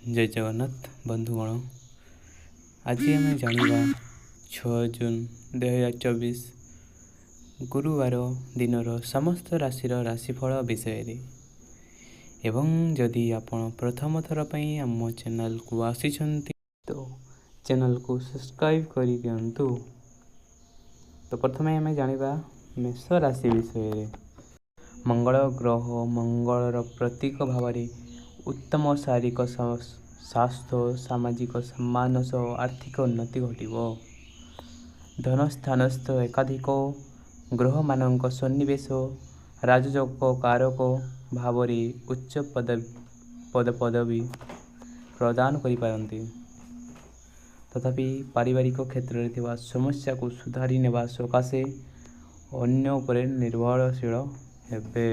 जय जगन्नाथ बंधुगण। आज आम जाना 6 जून 2024 गुरुवार दिनर समस्त राशि राशिफल विषय एवं जदि आपण प्रथम थर पर आम चैनल को आसी तो चैनल को सब्सक्राइब कर दिंतु। तो प्रथम आम जाना मेष राशि विषय। मंगल ग्रह मंगलर प्रतीक भाव उत्तम शारीरिक स्वास्थ्य सामाजिक सम्मान सह आर्थिक उन्नति घटिबो। धन स्थानस्थ एकाधिक ग्रह मानक सन्निवेश राजयोग कारक भाव उच्च पदवी प्रदान करिपारंती। तथापि पारिवारिक क्षेत्र में थिबा समस्या को सुधारी नेबा सकाशे अन्य उपरे निर्भरशील हेबे।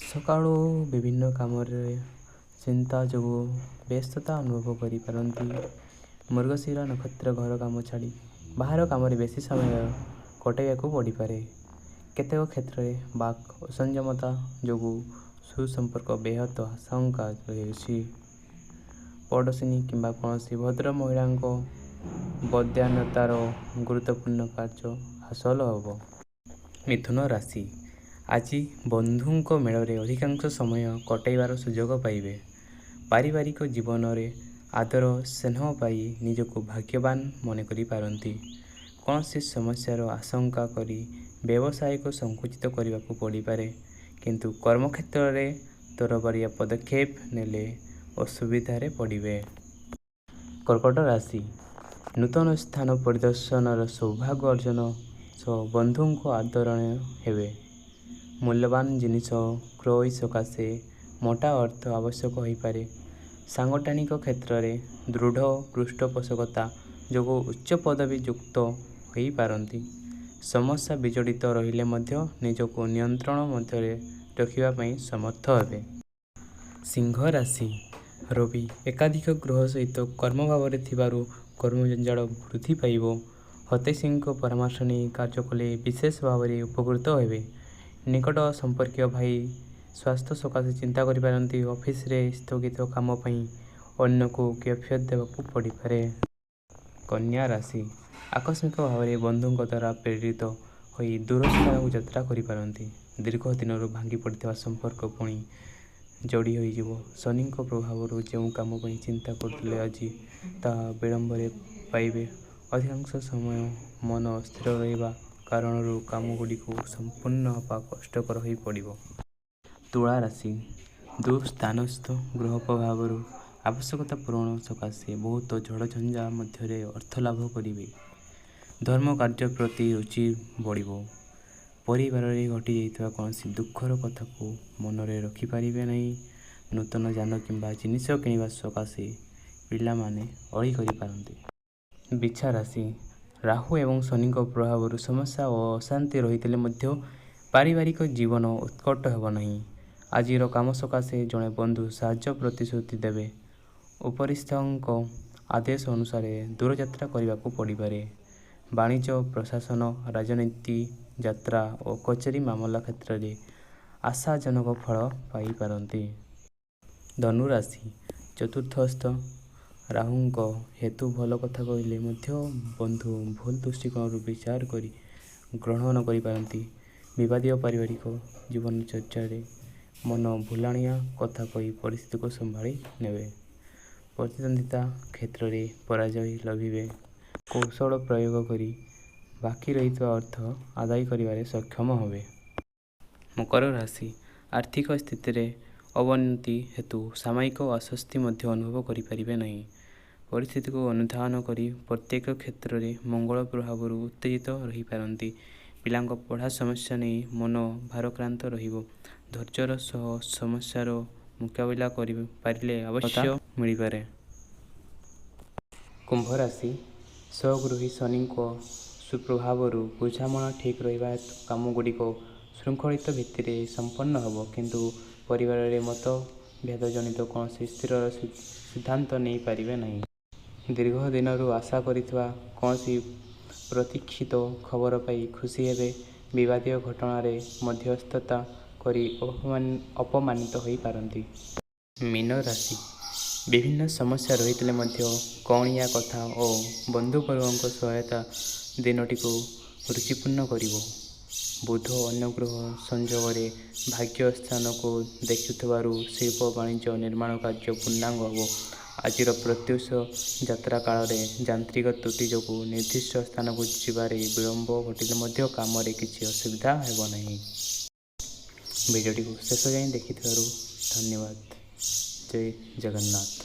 सकाळु विभिन्न काम चिंता जो व्यस्तता अनुभव करिपारंती। मृगशिरा नक्षत्र घर काम छाड़ी बाहर काम बेसी समय कटाइया को पड़ पारे। केतेक क्षेत्र में बाक असंयमता जो सुसंपर्क बेहद आशंका रही। पड़ोसिनी किंबा कौन भद्र महिला बद्यानतार गुरुत्वपूर्ण कार्य हासिल होब। मिथुन राशि आज बंधुों मेल अधिकांश समय कटाइबार सुजोग पाइबे। पारिवारिक जीवन में आदर स्नेह पाई निजको भाग्यवान मन करि पारंती। कौन सी समस्यार आशंका करी व्यवसाय को संकुचित करने को पड़ पारे, किंतु कर्मक्षेत्र में तरबरिया पदक्षेप नेले असुविधारे पड़िबे। कर्कट राशि नूतन स्थान परिदर्शन सौभाग्य अर्जन सह बंधुओं आदरणीय हेबे। मूल्यवान जिनिस क्रय सकाशे मोटा अर्थ आवश्यक हो पारे। सांगठनिक क्षेत्र में दृढ़ पृष्ठपोषकता जो उच्च पदवी युक्त हो पारंती। समस्या विजड़ित रहिले मध्य निजको नियंत्रण मध्य रखिबा समर्थ हेबे। सिंह राशि रवि एकाधिक ग्रह सहित कर्म भाव कर्म जंजाल वृद्धि पाइब। हतेशी परामर्श नहीं कार्य कले विशेष भाव में उपकृत हेबे। निकट संपर्क भाई स्वास्थ्य सकाशे चिंता करिपारंती। ऑफिस रे स्थगित काम अन्य को कैफियत देवाक पड़ पारे। कन्या राशि आकस्मिक भाव में बंधुओं द्वारा प्रेरित हो दूर स्थान को यात्रा करिपारंती। दीर्घ दिन भांगी पड़ता संपर्क पुणी जोड़ी हो। शनि प्रभाव जो कम चिंता करते आज ताहा विलंब पाइबे। अधिकांश समय मन स्थिर रहिबा कारण काम गुड़ी को संपूर्ण हवा कष्टकर हो पड़ो। तुला राशि दुस्थानस्थ ग्रह प्रभाव आवश्यकता पूरण सकाशे बहुत झड़झंझा मध्य अर्थ लाभ करेंगे। धर्म कार्य प्रति रुचि बढ़। परिवार में घटी जाइए कौन दुखर कथा को मन में रखिपारे नहीं। नूतन जान किंबा जिनिस किणवा सकाशे पिला माने अड़ी करिपारंती। बिछा राशि राहु एवं शनि प्रभाव समस्या और अशांति रही पारिवारिक जीवन उत्कट हेब नहीं। आज काम सकाशे जड़े बंधु साहाय्य प्रतिश्रुति देवे। उपरिस्थों आदेश अनुसार दूर यात्रा करने को पड़ पारे। वाणिज्य प्रशासन राजनीति यात्रा और कचेरी मामला क्षेत्र में आशाजनक फल पाई पारंती। धनुराशि चतुर्थस्थ राहु हेतु भल कथा कहले बंधु भूल दृष्टिकोण विचार कर ग्रहण करिपारंती। विवादीय पारिवारिक जीवन चर्चा मन भूलाणिया कथा कही परिस्थिति को संभाली नेबे। प्रतिद्वंदिता क्षेत्र में पराजय लभिबे। कौशल प्रयोग करी बाकी रही अर्थ आदाय करिबारे सक्षम होबे। मकर राशि आर्थिक स्थिति रे अवनति हेतु सामयिक आश्वस्ति मध्य अनुभव करिपारिबे नहीं। परिस्थिति को अनुधान करी प्रत्येक क्षेत्र में मंगल प्रभाव उत्तेजित रही पारंती। पिलांक पढ़ा समस्या नहीं मन भारक्रांत रहिबो। धैर्यर सह समस्यार मुकाबला करिपारिले अवश्य मिल पारे। कुंभ राशि स्वगृही शनि सुप्रभाव बुझामणा ठीक रहिबा हेतु काम गुड़िक श्रृंखलित भित्ति संपन्न होब, किंतु परिवार में मतभेद जनित कौन स्थिर सिद्धांत नहीं पारिबे नहीं। दीर्घ दिन आशा करिଥିବା कौन प्रतीक्षित खबर पाई खुशी हेबे। विवादीय घटना मध्यस्थता करी अपमानित हो पारंती। ମୀନ ରାଶି ବିଭିନ୍ନ ସମସ୍ୟା ରହିଥିଲେ ମଧ୍ୟ କଅଣିଆ କଥା ଓ ବନ୍ଧୁବର୍ଗଙ୍କ ସହାୟତା ଦିନଟିକୁ ରୁଚିପୂର୍ଣ୍ଣ କରିବ। ବୁଧ ଅନୁଗ୍ରହ ସଂଯୋଗରେ ଭାଗ୍ୟ ସ୍ଥାନକୁ ଦେଖୁଥିବାରୁ ଶିଳ୍ପ ବାଣିଜ୍ୟ ନିର୍ମାଣ କାର୍ଯ୍ୟ ପୂର୍ଣ୍ଣାଙ୍ଗ ହେବ। ଆଜିର ପ୍ରତ୍ୟୁଷ ଯାତ୍ରା କାଳରେ ଯାନ୍ତ୍ରିକ ତ୍ରୁଟି ଯୋଗୁଁ ନିର୍ଦ୍ଦିଷ୍ଟ ସ୍ଥାନକୁ ଯିବାରେ ବିଳମ୍ବ ଘଟିଲେ ମଧ୍ୟ କାମରେ କିଛି ଅସୁବିଧା ହେବ ନାହିଁ। ଭିଡ଼ିଓଟିକୁ ଶେଷ ଯାଏଁ ଦେଖିଥିବାରୁ ଧନ୍ୟବାଦ। ଜୟ ଜଗନ୍ନାଥ।